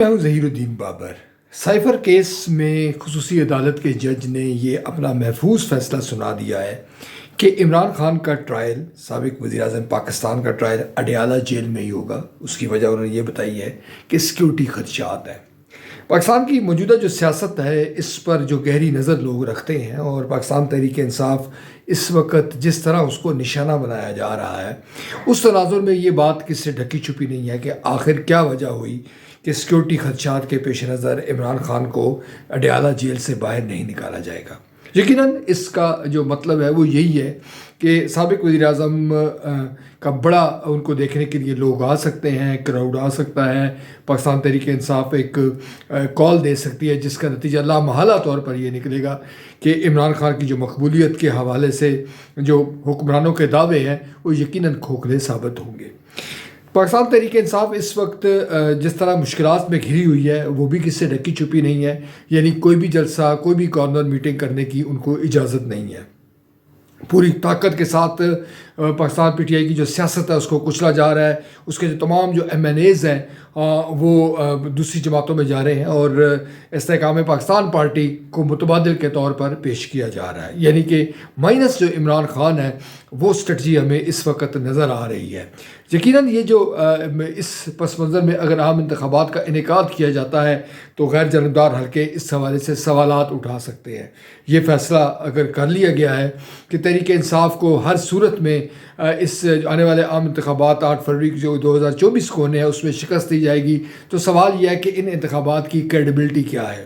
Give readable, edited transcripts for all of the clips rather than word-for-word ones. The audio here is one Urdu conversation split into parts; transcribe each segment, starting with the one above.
میں ہوں ظہیر الدین بابر۔ سائفر کیس میں خصوصی عدالت کے جج نے یہ اپنا محفوظ فیصلہ سنا دیا ہے کہ عمران خان کا ٹرائل، سابق وزیر اعظم پاکستان کا ٹرائل اڈیالہ جیل میں ہی ہوگا۔ اس کی وجہ انہوں نے یہ بتائی ہے کہ سیکیورٹی خدشات ہیں۔ پاکستان کی موجودہ جو سیاست ہے اس پر جو گہری نظر لوگ رکھتے ہیں، اور پاکستان تحریک انصاف اس وقت جس طرح اس کو نشانہ بنایا جا رہا ہے، اس تناظر میں یہ بات کس سے ڈھکی چھپی نہیں ہے کہ آخر کیا وجہ ہوئی کہ سیکیورٹی خدشات کے پیش نظر عمران خان کو اڈیالہ جیل سے باہر نہیں نکالا جائے گا۔ یقیناً اس کا جو مطلب ہے وہ یہی ہے کہ سابق وزیر اعظم کا بڑا ان کو دیکھنے کے لیے لوگ آ سکتے ہیں، کراؤڈ آ سکتا ہے، پاکستان تحریک انصاف ایک کال دے سکتی ہے جس کا نتیجہ لامحالہ طور پر یہ نکلے گا کہ عمران خان کی جو مقبولیت کے حوالے سے جو حکمرانوں کے دعوے ہیں وہ یقیناً کھوکھلے ثابت ہوں گے۔ پاکستان تحریک انصاف اس وقت جس طرح مشکلات میں گھری ہوئی ہے وہ بھی کس سے ڈھکی چھپی نہیں ہے، یعنی کوئی بھی جلسہ، کوئی بھی کارنر میٹنگ کرنے کی ان کو اجازت نہیں ہے۔ پوری طاقت کے ساتھ پاکستان پی ٹی آئی کی جو سیاست ہے اس کو کچلا جا رہا ہے، اس کے جو تمام جو ایم این ایز ہیں وہ دوسری جماعتوں میں جا رہے ہیں، اور استحکام پاکستان پارٹی کو متبادل کے طور پر پیش کیا جا رہا ہے، یعنی کہ مائنس جو عمران خان ہے وہ اسٹریٹجی ہمیں اس وقت نظر آ رہی ہے۔ یقیناً یہ جو اس پس منظر میں اگر عام انتخابات کا انعقاد کیا جاتا ہے تو غیر جانبدار حلقے اس حوالے سے سوالات اٹھا سکتے ہیں۔ یہ فیصلہ اگر کر لیا گیا ہے کہ تحریک انصاف کو ہر صورت میں اس آنے والے عام انتخابات 8 فروری جو 2024 کو ہونے ہیں اس میں شکست دی جائے گی، تو سوال یہ ہے کہ ان انتخابات کی کریڈیبلٹی کیا ہے۔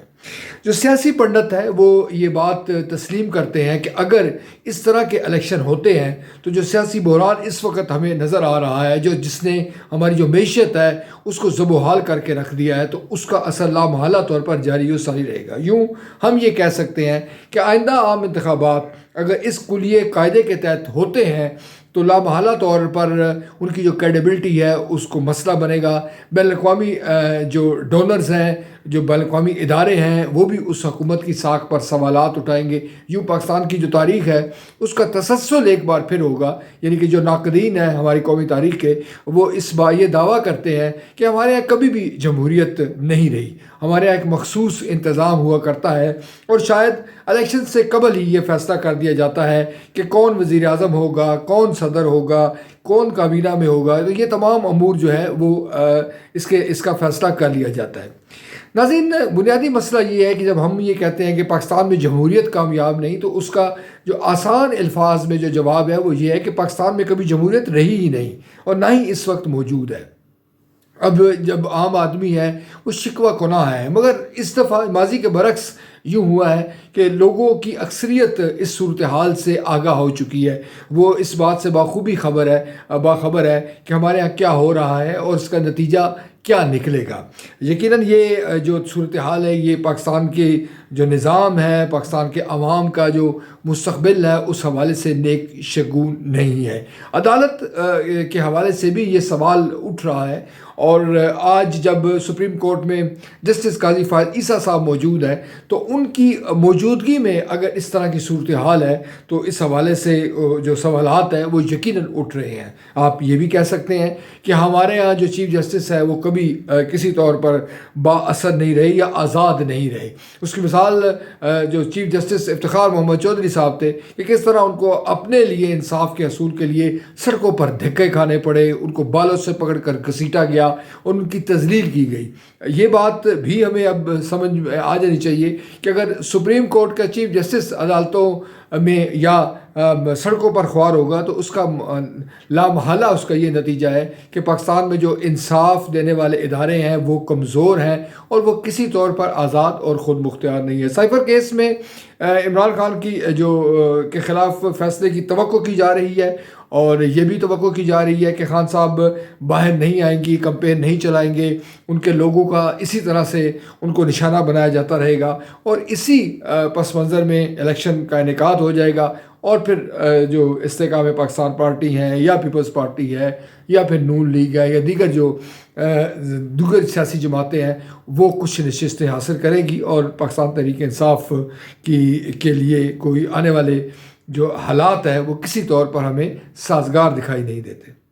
جو سیاسی پنڈت ہے وہ یہ بات تسلیم کرتے ہیں کہ اگر اس طرح کے الیکشن ہوتے ہیں تو جو سیاسی بحران اس وقت ہمیں نظر آ رہا ہے، جس نے ہماری جو معیشت ہے اس کو زب و حال کر کے رکھ دیا ہے، تو اس کا اثر لامحالہ طور پر جاری و ساری رہے گا۔ یوں ہم یہ کہہ سکتے ہیں کہ آئندہ عام انتخابات اگر اس کلیے قاعدے کے تحت ہوتے ہیں تو لامحالہ طور پر ان کی جو کریڈیبلٹی ہے اس کو مسئلہ بنے گا۔ بین الاقوامی جو ڈونرز ہیں، جو بین الاقوامی ادارے ہیں، وہ بھی اس حکومت کی ساکھ پر سوالات اٹھائیں گے۔ یوں پاکستان کی جو تاریخ ہے اس کا تسلسل ایک بار پھر ہوگا، یعنی کہ جو ناقدین ہیں ہماری قومی تاریخ کے، وہ اس بار یہ دعویٰ کرتے ہیں کہ ہمارے یہاں کبھی بھی جمہوریت نہیں رہی، ہمارے یہاں ایک مخصوص انتظام ہوا کرتا ہے، اور شاید الیکشن سے قبل ہی یہ فیصلہ کر دیا جاتا ہے کہ کون وزیر اعظم ہوگا، کون صدر ہوگا، کون کابینہ میں ہوگا۔ تو یہ تمام امور جو ہے وہ اس کا فیصلہ کر لیا جاتا ہے۔ ناظرین، بنیادی مسئلہ یہ ہے کہ جب ہم یہ کہتے ہیں کہ پاکستان میں جمہوریت کامیاب نہیں، تو اس کا جو آسان الفاظ میں جو جواب ہے وہ یہ ہے کہ پاکستان میں کبھی جمہوریت رہی ہی نہیں، اور نہ ہی اس وقت موجود ہے۔ اب جب عام آدمی ہے وہ شکوہ کناہ ہے، مگر اس دفعہ ماضی کے برعکس یوں ہوا ہے کہ لوگوں کی اکثریت اس صورتحال سے آگاہ ہو چکی ہے، وہ اس بات سے باخبر ہے کہ ہمارے یہاں کیا ہو رہا ہے اور اس کا نتیجہ کیا نکلے گا۔ یقیناً یہ جو صورتحال ہے یہ پاکستان کے جو نظام ہے، پاکستان کے عوام کا جو مستقبل ہے اس حوالے سے نیک شگون نہیں ہے۔ عدالت کے حوالے سے بھی یہ سوال اٹھ رہا ہے، اور آج جب سپریم کورٹ میں جسٹس قاضی فائد عیسیٰ صاحب موجود ہیں تو ان کی موجودگی میں اگر اس طرح کی صورتحال ہے تو اس حوالے سے جو سوالات ہیں وہ یقیناً اٹھ رہے ہیں۔ آپ یہ بھی کہہ سکتے ہیں کہ ہمارے ہاں جو چیف جسٹس ہے وہ کبھی کسی طور پر با اثر نہیں رہے یا آزاد نہیں رہے۔ اس کی مثال جو چیف جسٹس افتخار محمد چودھری صاحب تھے کہ کس طرح ان کو اپنے لیے انصاف کے حصول کے لیے سڑکوں پر دھکے کھانے پڑے، ان کو بالوں سے پکڑ کر گھسیٹا گیا، ان کی تذلیل کی گئی۔ یہ بات بھی ہمیں اب سمجھ آ جانی چاہیے کہ اگر سپریم کورٹ کا چیف جسٹس عدالتوں میں یا سڑکوں پر خوار ہوگا تو اس کا لامحالہ اس کا یہ نتیجہ ہے کہ پاکستان میں جو انصاف دینے والے ادارے ہیں وہ کمزور ہیں اور وہ کسی طور پر آزاد اور خود مختار نہیں ہے۔ سائفر کیس میں عمران خان کی کے خلاف فیصلے کی توقع کی جا رہی ہے، اور یہ بھی توقع کی جا رہی ہے کہ خان صاحب باہر نہیں آئیں گی، کمپین نہیں چلائیں گے، ان کے لوگوں کا اسی طرح سے ان کو نشانہ بنایا جاتا رہے گا، اور اسی پس منظر میں الیکشن کا انعقاد ہو جائے گا، اور پھر جو استحکام پاکستان پارٹی ہیں یا پیپلز پارٹی ہے یا پھر نون لیگ ہے یا دیگر سیاسی جماعتیں ہیں وہ کچھ نشستیں حاصل کریں گی، اور پاکستان تحریک انصاف کے لیے کوئی آنے والے جو حالات ہیں وہ کسی طور پر ہمیں سازگار دکھائی نہیں دیتے۔